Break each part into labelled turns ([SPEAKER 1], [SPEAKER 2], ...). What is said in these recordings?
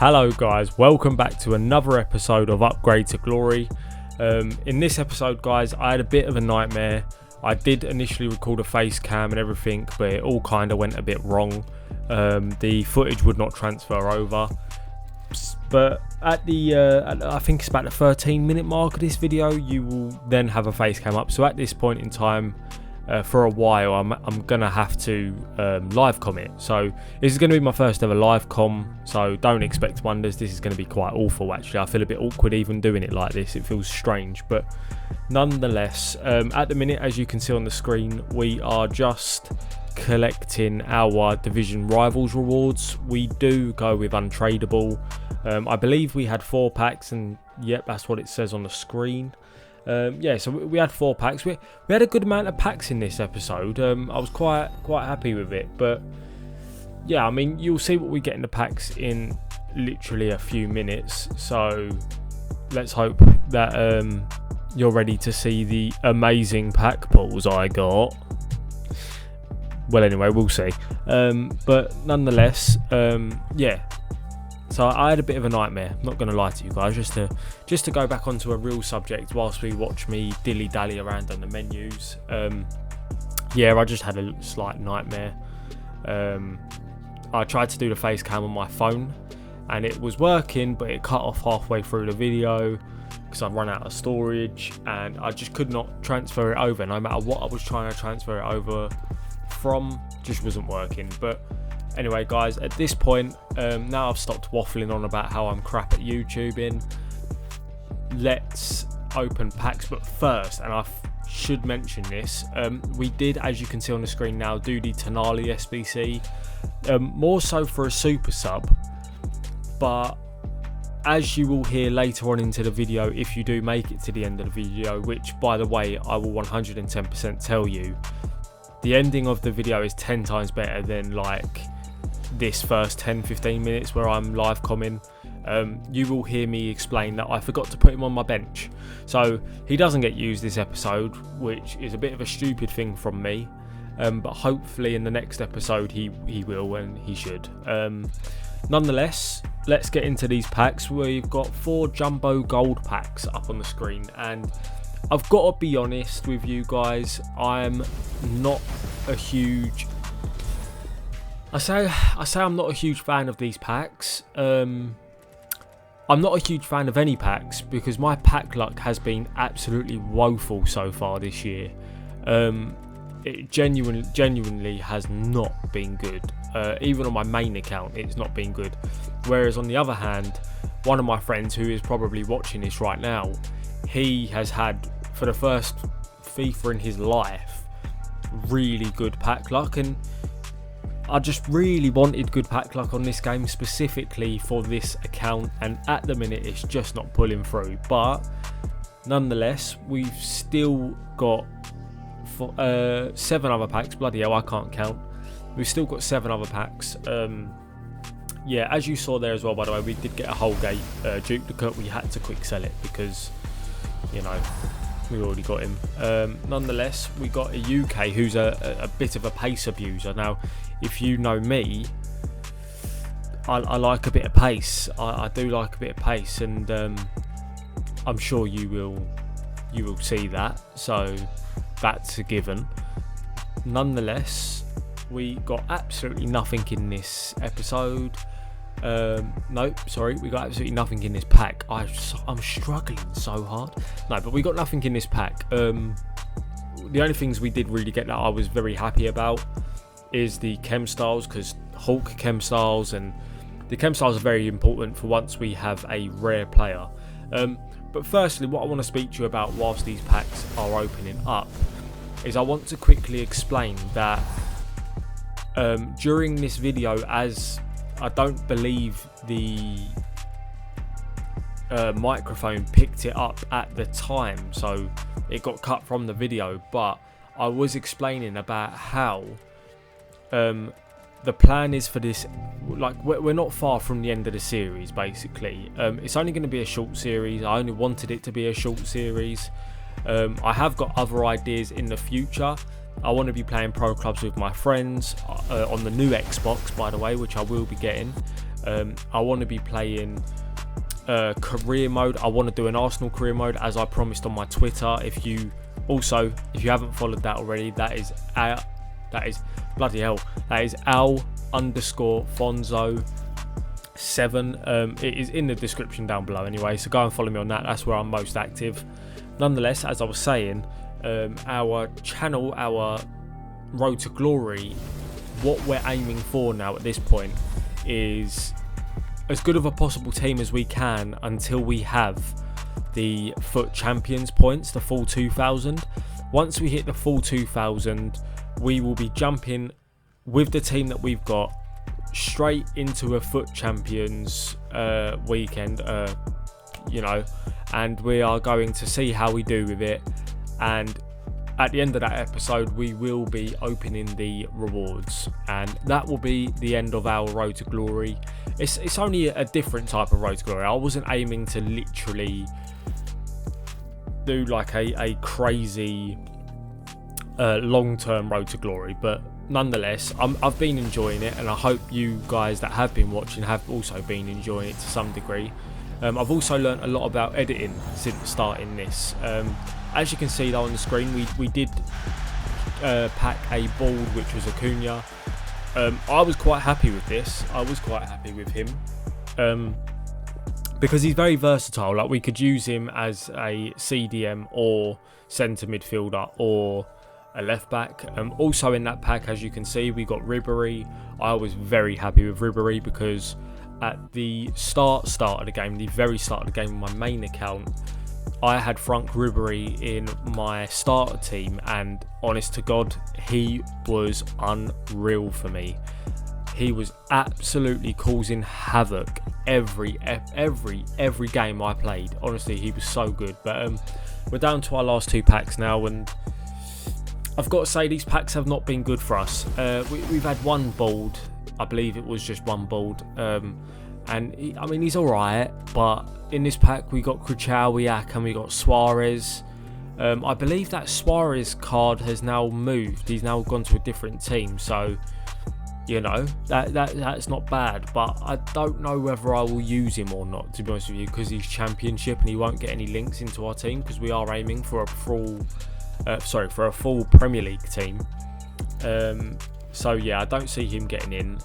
[SPEAKER 1] Hello guys, welcome back to another episode of Upgrade to Glory. In this episode guys, I had a bit of a nightmare. I did initially record a face cam and everything, but it all kind of went a bit wrong. The footage would not transfer over. But at the, I think it's about the 13-minute mark of this video, you will then have a face cam up. So at this point in time, for a while, I'm gonna have to live com it. So this is gonna be my first ever live com, so don't expect wonders. This is gonna be quite awful actually. I feel a bit awkward even doing it like this. It feels strange, but nonetheless, at the minute, as you can see on the screen, we are just collecting our division rivals rewards. We do go with untradeable. I believe we had 4 packs, and yep, that's what it says on the screen. Yeah, so we had 4 packs. We had a good amount of packs in this episode. I was quite happy with it, but yeah, I mean, you'll see what we get in the packs in literally a few minutes. So let's hope that you're ready to see the amazing pack pulls I got. Well, anyway, we'll see. But nonetheless, yeah. So I had a bit of a nightmare, not going to lie to you guys, just to go back onto a real subject whilst we watch me dilly-dally around on the menus. Yeah, I just had a slight nightmare. I tried to do the face cam on my phone and it was working, but it cut off halfway through the video because I'd run out of storage and I just could not transfer it over. No matter what I was trying to transfer it over from, just wasn't working. But anyway guys, at this point, now I've stopped waffling on about how I'm crap at YouTubing, let's open packs. But first, and I should mention this, we did, as you can see on the screen now, do the Tonali SBC, more so for a super sub, but as you will hear later on into the video, if you do make it to the end of the video, which by the way I will 110% tell you, the ending of the video is 10 times better than like this first 10-15 minutes where I'm live commenting. You will hear me explain that I forgot to put him on my bench, so he doesn't get used this episode, which is a bit of a stupid thing from me, but hopefully in the next episode he will, and he should. Nonetheless, let's get into these packs. We've got 4 jumbo gold packs up on the screen, and I've got to be honest with you guys, I'm not a huge I say I'm not a huge fan of these packs. I'm not a huge fan of any packs because my pack luck has been absolutely woeful so far this year. It genuinely has not been good. Even on my main account, it's not been good. Whereas on the other hand, one of my friends who is probably watching this right now, he has had, for the first FIFA in his life, really good pack luck, and I just really wanted good pack luck on this game specifically for this account, and at the minute it's just not pulling through. But nonetheless, we've still got 7 other packs. Bloody hell, I can't count. We've still got 7 other packs. Yeah, as you saw there as well, by the way, we did get a Holgate duplicate. We had to quick sell it because, you know, we already got him. Nonetheless, we got a UK who's a bit of a pace abuser. Now, if you know me, I like a bit of pace. I do like a bit of pace, and I'm sure you will see that. So that's a given. Nonetheless, we got absolutely nothing in this episode. Nope, sorry, we got absolutely nothing in this pack. I'm struggling so hard. No, but we got nothing in this pack. The only things we did really get that I was very happy about is the chem styles, because Hulk chem styles, and the chem styles are very important for once we have a rare player. But firstly, what I want to speak to you about whilst these packs are opening up is I want to quickly explain that during this video, as I don't believe the microphone picked it up at the time, so it got cut from the video, but I was explaining about how the plan is for this, like, we're not far from the end of the series basically. It's only going to be a short series. I only wanted it to be a short series. I have got other ideas in the future. I want to be playing pro clubs with my friends on the new Xbox, by the way, which I will be getting. I want to be playing career mode. I want to do an Arsenal career mode, as I promised on my Twitter. If you haven't followed that already, that is bloody hell, that is Al_Fonzo7. It is in the description down below anyway, so go and follow me on that. That's where I'm most active. Nonetheless, as I was saying, our channel, our road to glory, what we're aiming for now at this point is as good of a possible team as we can until we have the FUT Champions points, the full 2,000. Once we hit the full 2,000, we will be jumping with the team that we've got straight into a FUT Champions weekend, and we are going to see how we do with it. And at the end of that episode, we will be opening the rewards, and that will be the end of our road to glory. It's only a different type of road to glory. I wasn't aiming to literally do like a crazy long-term road to glory, but nonetheless, I've been enjoying it, and I hope you guys that have been watching have also been enjoying it to some degree. I've also learned a lot about editing since starting this. As you can see though on the screen, we did pack a bald, which was Acuna. I was quite happy with this. I was quite happy with him because he's very versatile. Like, we could use him as a CDM or centre midfielder or a left back. Also in that pack, as you can see, we got Ribery. I was very happy with Ribery because at the start of the game, the very start of the game on my main account, I had Frank Ribery in my starter team, and honest to God, he was unreal for me. He was absolutely causing havoc every game I played. Honestly, he was so good. But we're down to our last two packs now, and I've got to say these packs have not been good for us. We've had one bald. I believe it was just one bald. And he's alright, but in this pack we got Kraken, and we got Suarez. I believe that Suarez card has now moved. He's now gone to a different team, so that's not bad. But I don't know whether I will use him or not, to be honest with you, because he's Championship and he won't get any links into our team, because we are aiming for a full Premier League team. So yeah, I don't see him getting in.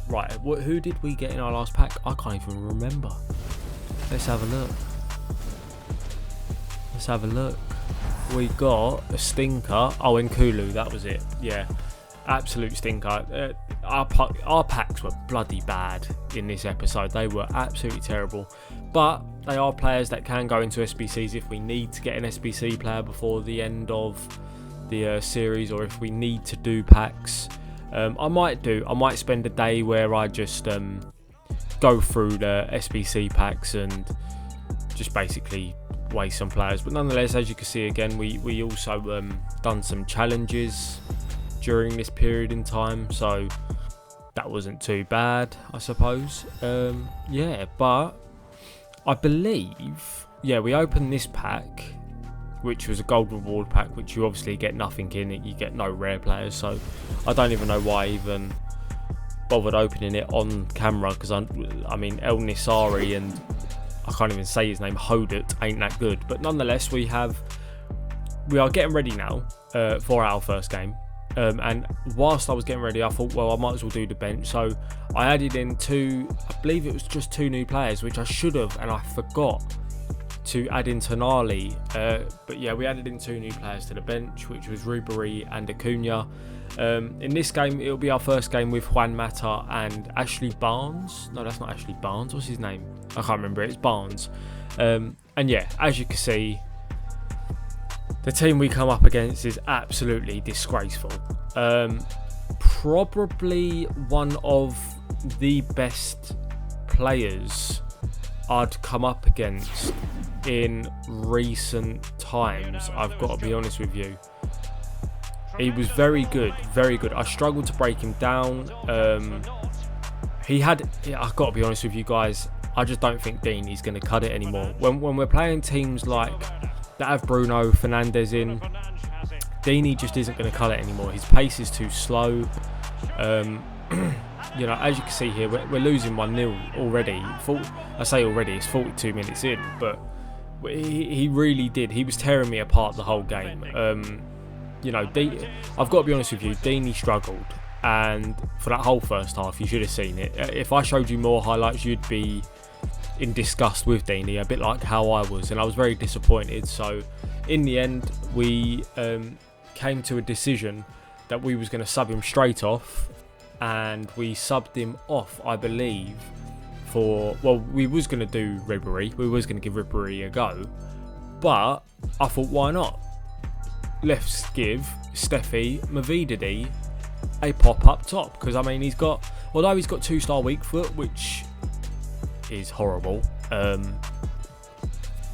[SPEAKER 1] Right, who did we get in our last pack? I can't even remember. Let's have a look. We got a stinker. Oh, Nkulu, that was it. Yeah, absolute stinker. Our packs were bloody bad in this episode. They were absolutely terrible. But they are players that can go into SBCs if we need to get an SBC player before the end of the series, or if we need to do packs. I might spend a day where I just go through the SBC packs and just basically waste some players. But nonetheless, as you can see again, we also done some challenges during this period in time, so that wasn't too bad, I suppose. Yeah, but I believe, yeah, we opened this pack, which was a gold reward pack, which you obviously get nothing in it. You get no rare players, so I don't even know why I even bothered opening it on camera, because I mean El Nisari and I can't even say his name, Hodet, ain't that good. But nonetheless, we are getting ready now for our first game. And whilst I was getting ready, I thought, well, I might as well do the bench. So I added in I believe it was just 2 new players, which I should have, and I forgot to add in Tonali. But yeah, we added in 2 new players to the bench, which was Ribery and Acuna. In this game, it'll be our first game with Juan Mata and Ashley Barnes. No, that's not Ashley Barnes. What's his name? I can't remember. It's Barnes. And yeah, as you can see, the team we come up against is absolutely disgraceful. Probably one of the best players I'd come up against in recent times, I've got to be honest with you. He was very good, very good. I struggled to break him down. I've got to be honest with you guys, I just don't think Deeney's going to cut it anymore. When we're playing teams like that have Bruno Fernandes in, Deeney just isn't going to cut it anymore. His pace is too slow. you know, as you can see here, we're losing 1-0 already. I say already, it's 42 minutes in, but he really did. He was tearing me apart the whole game. You know, I've got to be honest with you, Deeney struggled, and for that whole first half, you should have seen it. If I showed you more highlights, you'd be in disgust with Deeney, a bit like how I was, and I was very disappointed. So in the end, we came to a decision that we was going to sub him straight off, and we subbed him off, I believe, for, well, we was going to do Ribery, we was going to give Ribery a go, but I thought, why not? Let's give Steffi Mavididi a pop up top, because I mean, although he's got 2-star weak foot, which is horrible,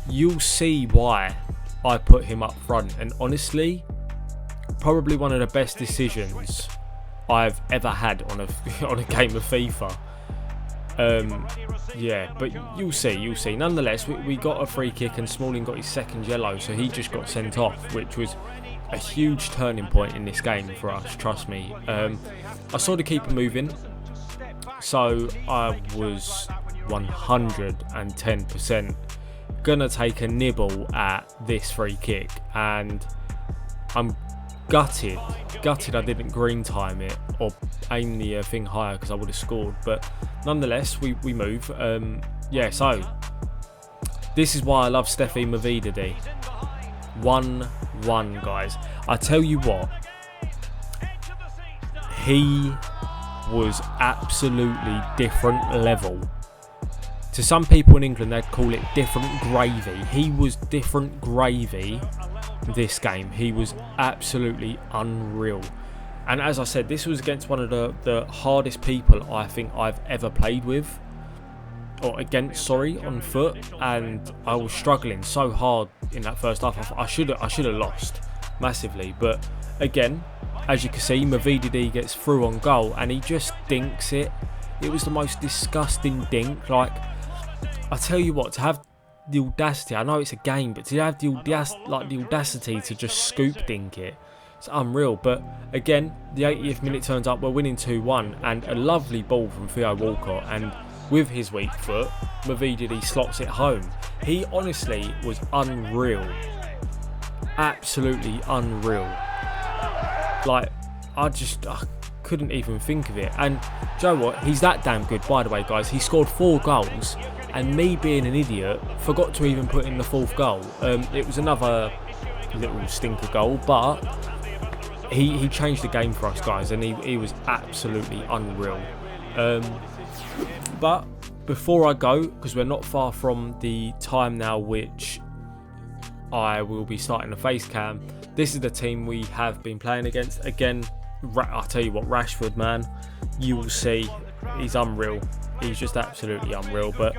[SPEAKER 1] you'll see why I put him up front, and honestly, probably one of the best decisions I've ever had on a game of FIFA. Yeah, but you'll see. Nonetheless, we got a free kick, and Smalling got his second yellow, so he just got sent off, which was a huge turning point in this game for us, trust me. I saw the keeper moving, so I was 110% gonna take a nibble at this free kick, and I'm gutted I didn't green time it or aim the thing higher, because I would have scored. But nonetheless, we move. Yeah, so this is why I love Steffi Mavididi. 1-1, guys. I tell you what, he was absolutely different level. To some people in England, they'd call it different gravy. He was different gravy this game. He was absolutely unreal. And as I said, this was against one of the hardest people I think I've ever played with. Or against, sorry, on foot. And I was struggling so hard in that first half. I should have lost massively. But again, as you can see, Mavididi gets through on goal and he just dinks it. It was the most disgusting dink. Like, I tell you what, to have the audacity, I know it's a game, but to have the audacity to just scoop dink it, it's unreal. But again, the 80th minute turns up, we're winning 2-1, and a lovely ball from Theo Walcott, and with his weak foot, Mavididi slots it home. He honestly was unreal, absolutely unreal. Like, I couldn't even think of it. And do you know what, he's that damn good, by the way, guys. He scored 4 goals, and me being an idiot forgot to even put in the 4th goal. It was another little stinker goal, but he changed the game for us, guys, and he was absolutely unreal. But before I go, because we're not far from the time now which I will be starting the face cam, this is the team we have been playing against. Again, I'll tell you what, Rashford, man, you will see, he's unreal. He's just absolutely unreal. But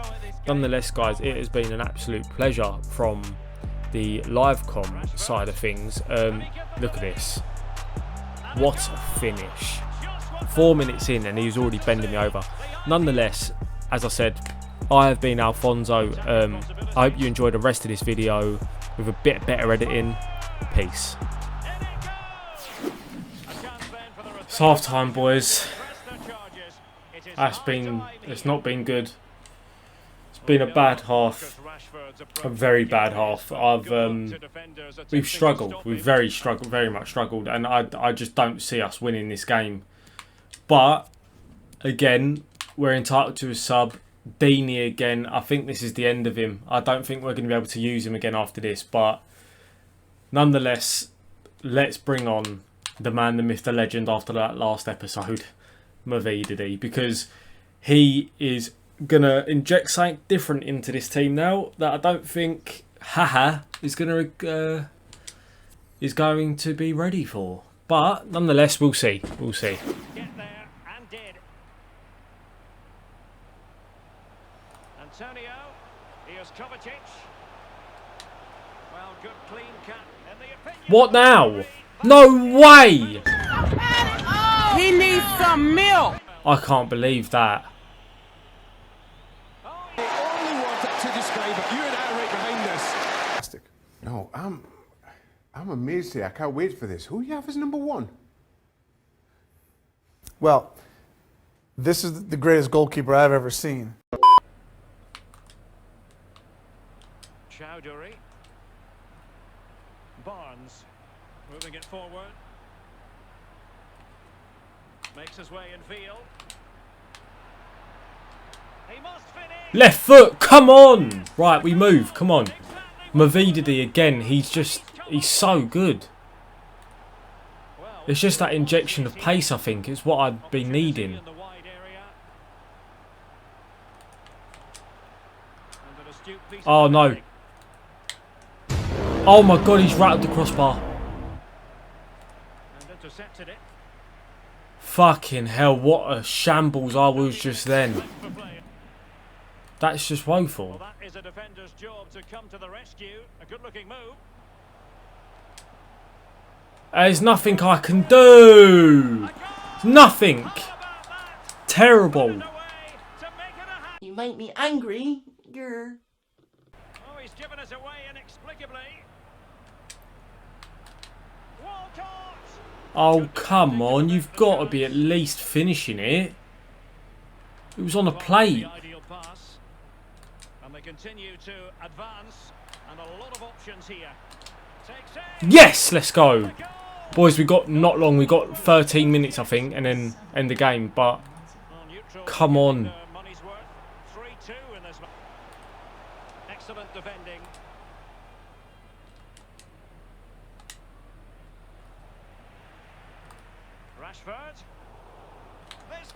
[SPEAKER 1] nonetheless, guys, it has been an absolute pleasure from the live com side of things. Look at this. What a finish. 4 minutes in and he was already bending me over. Nonetheless, as I said, I have been Alfonso. I hope you enjoyed the rest of this video with a bit better editing. Peace. It's half time, boys. It's not been good. It's been a bad half, a very bad half. We've struggled. We've very much struggled, and I just don't see us winning this game. But again, we're entitled to a sub. Deeney again. I think this is the end of him. I don't think we're going to be able to use him again after this. But nonetheless, let's bring on the man, the myth, the legend after that last episode, Mavididi, because he is going to inject something different into this team now that I don't think is going to be ready for. But nonetheless, we'll see. We'll see.
[SPEAKER 2] Antonio, here's Kovacic. Well, good clean cut. And the opinion.
[SPEAKER 1] What now? No way!
[SPEAKER 3] He needs some milk.
[SPEAKER 1] I can't believe that.
[SPEAKER 3] The only word to describe it. You and I are right behind this.
[SPEAKER 4] No, I'm amazed here. I can't wait for this. Who do you have as number 1?
[SPEAKER 5] Well, This is the greatest goalkeeper I've ever seen.
[SPEAKER 2] Chowdhury. Barnes moving it forward. Makes his way in field. He must finish.
[SPEAKER 1] Left foot, come on! Right, we move, come on. Mavididi again, he's so good. It's just that injection of pace, I think, is what I'd be needing. Oh no. Oh my god, he's rattled the crossbar. Fucking hell, what a shambles I was just then. That's just woeful.
[SPEAKER 2] Well, that is a defender's job to come to the rescue. A good-looking move.
[SPEAKER 1] There's nothing I can do. Nothing. Terrible.
[SPEAKER 6] You make me angry. You're...
[SPEAKER 2] Oh, he's given us away inexplicably. Walcott.
[SPEAKER 1] Oh, come on. You've got to be at least finishing it. It was on a plate.
[SPEAKER 2] Ideal pass. And they continue to advance. And a lot of options here. Takes it.
[SPEAKER 1] Yes, let's go. Boys, we got not long. We got 13 minutes, I think, and then end the game. But come on.
[SPEAKER 2] Money's worth. 3-2 in this match. Excellent defending. Rashford.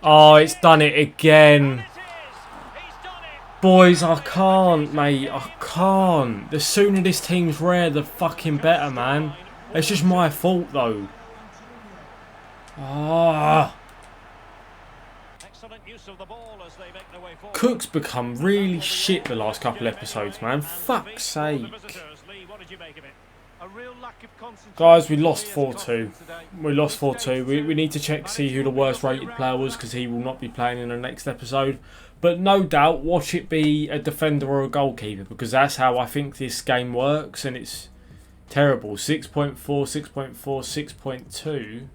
[SPEAKER 1] Oh, it's done it again. Boys, I can't, mate. I can't. The sooner this team's rare, the fucking better, man. It's just my fault, though. Ah.
[SPEAKER 2] Excellent use of the ball as they make their way forward.
[SPEAKER 1] Cook's become really shit the last couple episodes, man. Fuck's sake.
[SPEAKER 2] What did you make of it?
[SPEAKER 3] A real lack of concentration.
[SPEAKER 1] Guys, we lost 4-2. We lost 4-2. We need to check, see who the worst rated player was, because he will not be playing in the next episode. But no doubt, watch it be a defender or a goalkeeper, because that's how I think this game works, and it's terrible. 6.4, 6.4, 6.2.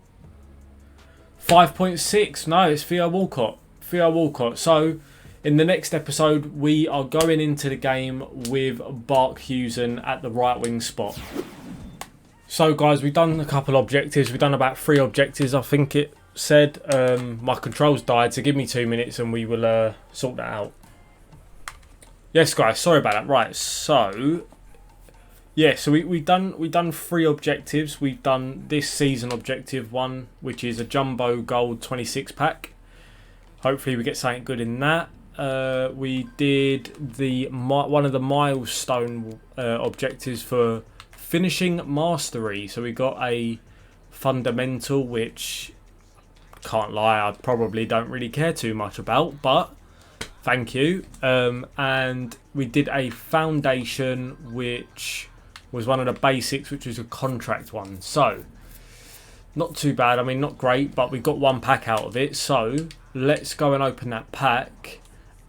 [SPEAKER 1] 5.6. No, it's Theo Walcott. Theo Walcott. So, in the next episode, we are going into the game with Barkhusen at the right wing spot. So, guys, we've done a couple objectives. We've done about 3 objectives, I think it said. My controls died, so give me 2 minutes and we will sort that out. Yes, guys, sorry about that. Right, so... yeah, so we've done 3 objectives. We've done this season objective 1, which is a Jumbo Gold 26 pack. Hopefully we get something good in that. We did one of the milestone objectives for finishing mastery. So we got a fundamental, which, can't lie, I probably don't really care too much about, but thank you. And we did a foundation, which was one of the basics, which was a contract one. So, not too bad. I mean, not great, but we got 1 pack out of it. So, let's go and open that pack.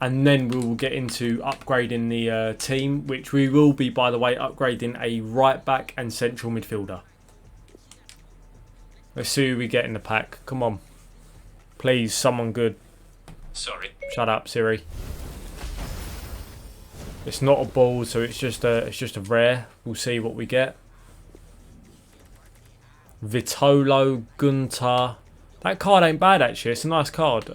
[SPEAKER 1] And then we will get into upgrading the team, which we will be, by the way, upgrading a right back and central midfielder. Let's see who we get in the pack. Come on. Please, someone good.
[SPEAKER 7] Sorry.
[SPEAKER 1] Shut up, Siri. It's not a ball, so it's just a rare. We'll see what we get. Vitolo, Gunter. That card ain't bad, actually. It's a nice card.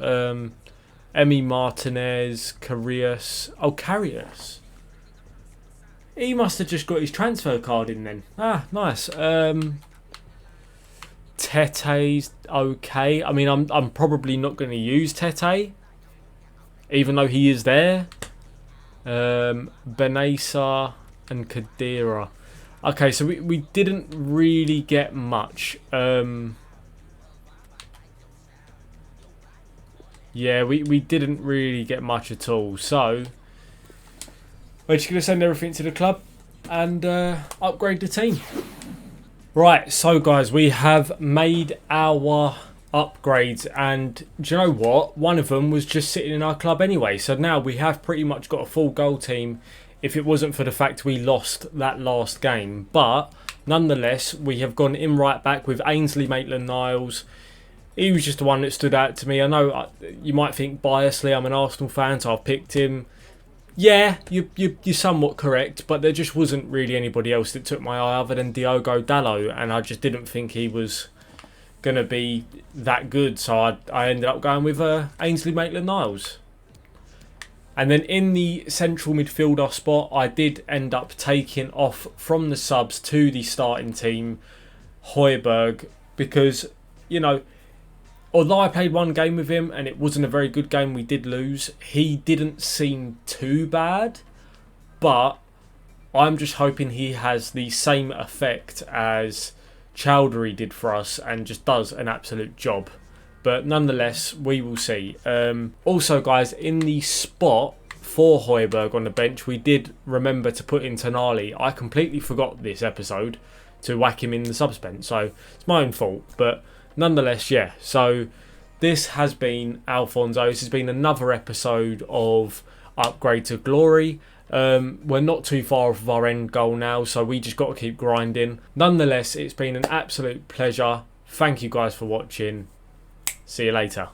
[SPEAKER 1] Emi Martinez, Karius. Oh, Karius. He must have just got his transfer card in then. Ah, nice. Tete's okay. I mean, I'm probably not going to use Tete, even though he is there. Benesa and Kadira. Okay, so we didn't really get much. Yeah, we didn't really get much at all. So we're just going to send everything to the club and upgrade the team. Right, so guys, we have made our upgrades, and do you know what? One of them was just sitting in our club anyway. So now we have pretty much got a full goal team, if it wasn't for the fact we lost that last game. But nonetheless, we have gone in right back with Ainsley Maitland-Niles, he was just the one that stood out to me. I know you might think biasly I'm an Arsenal fan, so I've picked him. Yeah, you're somewhat correct, but there just wasn't really anybody else that took my eye other than Diogo Dalot, and I just didn't think he was going to be that good, so I ended up going with Ainsley Maitland-Niles. And then in the central midfielder spot, I did end up taking off from the subs to the starting team Højbjerg, because, you know, although I played one game with him and it wasn't a very good game, we did lose, he didn't seem too bad, but I'm just hoping he has the same effect as Chowdhury did for us and just does an absolute job. But nonetheless, we will see. Also, guys, in the spot for Højbjerg on the bench, we did remember to put in Tonali. I completely forgot this episode to whack him in the subs bench, so it's my own fault. But nonetheless, yeah. So this has been Alfonso. This has been another episode of Upgrade to Glory. We're not too far off of our end goal now, so we just got to keep grinding. Nonetheless, it's been an absolute pleasure. Thank you guys for watching. See you later.